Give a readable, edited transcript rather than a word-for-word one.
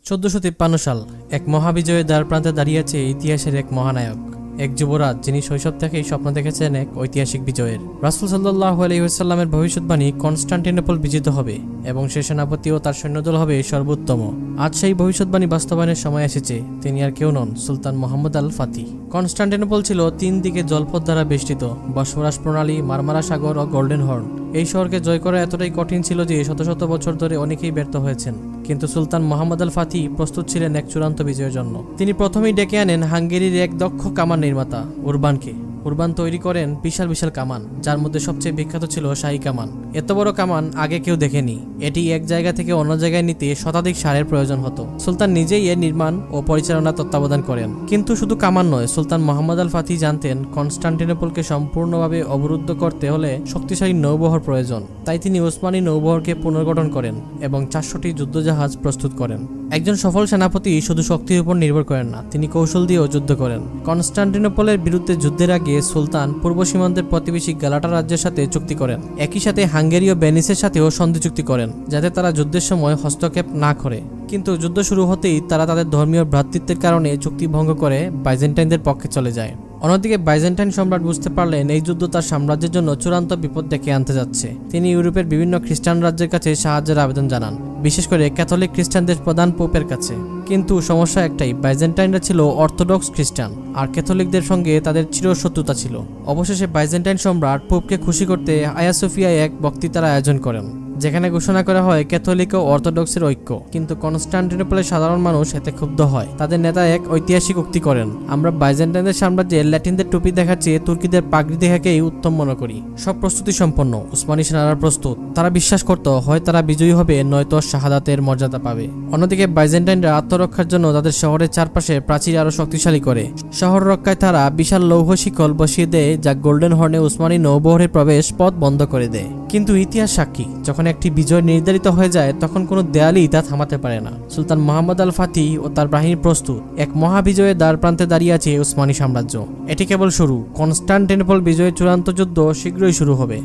1453 সাল এক মহাবিজয়ের দ্বারপ্রান্তে দাঁড়িয়ে আছে ইতিহাসের এক মহানায়ক, এক যুবরাজ যিনি শৈশব থেকেই স্বপ্ন দেখেছেন এক ঐতিহাসিক বিজয়ের। রাসূল সাল্লাল্লাহু আলাইহি ওয়াসাল্লামের ভবিষ্যৎবাণী কনস্টান্টিনোপল বিজিত হবে এবং সে সেনাপতি ও তার সৈন্যদল হবে সর্বোত্তম। আজ সেই ভবিষ্যৎবাণী বাস্তবায়নের সময় এসেছে। তিনি আর কেউ নন, সুলতান মুহাম্মদ আল ফাতিহ। কনস্টান্টিনোপল ছিল 3 দিকে জলপথ দ্বারা বেষ্টিত, বসফরাস প্রণালী, মারমারা সাগর ও গোল্ডেন হর্ন। এই শহরকে জয় করা এতটাই কঠিন ছিল যে শত শত বছর ধরে অনেকেই ব্যর্থ হয়েছেন, কিন্তু সুলতান মুহাম্মদ আল ফাতিহ প্রস্তুত ছিলেন এক চূড়ান্ত বিজয়ের জন্য। তিনি প্রথমেই ডেকে আনেন হাঙ্গেরির এক দক্ষ কামান নির্মাতা উরবানকে। উরবান তৈরি করেন বিশাল বিশাল কামান, যার মধ্যে সবচেয়ে বিখ্যাত ছিল শাহী কামান। এত বড় কামান আগে কেউ দেখেনি। এটি এক জায়গা থেকে অন্য জায়গায় নিতে শতাধিক ষাঁড়ের প্রয়োজন হতো। সুলতান নিজেই এর নির্মাণ ও পরিচালনা তত্ত্বাবধান করেন। কিন্তু শুধু কামান নয়, সুলতান মুহাম্মদ আল ফাতিহ জানতেন কনস্টান্টিনোপলকে সম্পূর্ণভাবে অবরুদ্ধ করতে হলে শক্তিশালী নৌবহর প্রয়োজন। তাই তিনি ওসমানী নৌবহরকে পুনর্গঠন করেন এবং 400টি যুদ্ধজাহাজ প্রস্তুত করেন। একজন সফল সেনাপতি শুধু শক্তির উপর নির্ভর করেন না, তিনি কৌশল দিয়েও যুদ্ধ করেন। কনস্টান্টিনোপলের বিরুদ্ধে যুদ্ধের আগে সুলতান পূর্ব সীমান্তের প্রতিবেশী গালাটা রাজ্যের সাথে চুক্তি করেন। একই সাথে হাঙ্গেরি ও ভেনিসের সাথেও সন্ধি চুক্তি করেন, যাতে তারা যুদ্ধের সময় হস্তক্ষেপ না করে। কিন্তু যুদ্ধ শুরু হতেই তারা তাদের ধর্মীয় ভ্রাতৃত্বের কারণে চুক্তি ভঙ্গ করে বাইজেন্টাইনদের পক্ষে চলে যায়। অন্যদিকে বাইজেন্টাইন সম্রাট বুঝতে পারলেন এই যুদ্ধ তার সাম্রাজ্যের জন্য চূড়ান্ত বিপদ ডেকে আনতে যাচ্ছে। তিনি ইউরোপের বিভিন্ন খ্রিস্টান রাজ্যের কাছে সাহায্যের আবেদন জানান, বিশেষ করে ক্যাথলিক খ্রিস্টানদের প্রধান পোপের কাছে। কিন্তু সমস্যা একটাই, বাইজেন্টাইনরা ছিল অর্থোডক্স খ্রিস্টান, আর ক্যাথলিকদের সঙ্গে তাদের চিরশত্রুতা ছিল। অবশেষে বাইজেন্টাইন সম্রাট পোপকে খুশি করতে আয়া সোফিয়ায় এক বক্তৃতার আয়োজন করেন, যেখানে ঘোষণা করা হয় ক্যাথলিক ও অর্থোডক্সের ঐক্য। কিন্তু কনস্টান্টিনোপলের সাধারণ মানুষ এতে ক্ষুব্ধ হয়। তাদের নেতা এক ঐতিহাসিক উক্তি করেন, আমরা বাইজেন্টাইনদের সাম্রাজ্যে ল্যাটিনদের টুপি দেখার চেয়ে তুর্কিদের পাগড়ি দেখাকেই উত্তম মনে করি। সব প্রস্তুতি সম্পন্ন, উসমানী সেনারা প্রস্তুত। তারা বিশ্বাস করত হয় তারা বিজয়ী হবে, নয়তো শাহাদাতের মর্যাদা পাবে। অন্যদিকে বাইজেন্টাইনরা আত্মরক্ষার জন্য তাদের শহরের চারপাশে প্রাচীর আরো শক্তিশালী করে। শহর রক্ষায় তারা বিশাল লৌহ শিকল বসিয়ে দেয়, যা গোল্ডেন হর্নে উসমানী নৌবহরের প্রবেশ পথ বন্ধ করে দেয়। কিন্তু ইতিহাস সাক্ষী, যখন একটি বিজয় নির্ধারিত হয়ে যায় তখন কোনো দেয়ালই তা থামাতে পারে না। সুলতান মুহাম্মদ আল ফাতিহ ও তার বাহিনী প্রস্তুত। এক মহাবিজয়ের দ্বার প্রান্তে দাঁড়িয়ে আছে উসমানী সাম্রাজ্য। এটি কেবল শুরু। কনস্টান্টিনোপল বিজয়ের চূড়ান্ত যুদ্ধ শীঘ্রই শুরু হবে।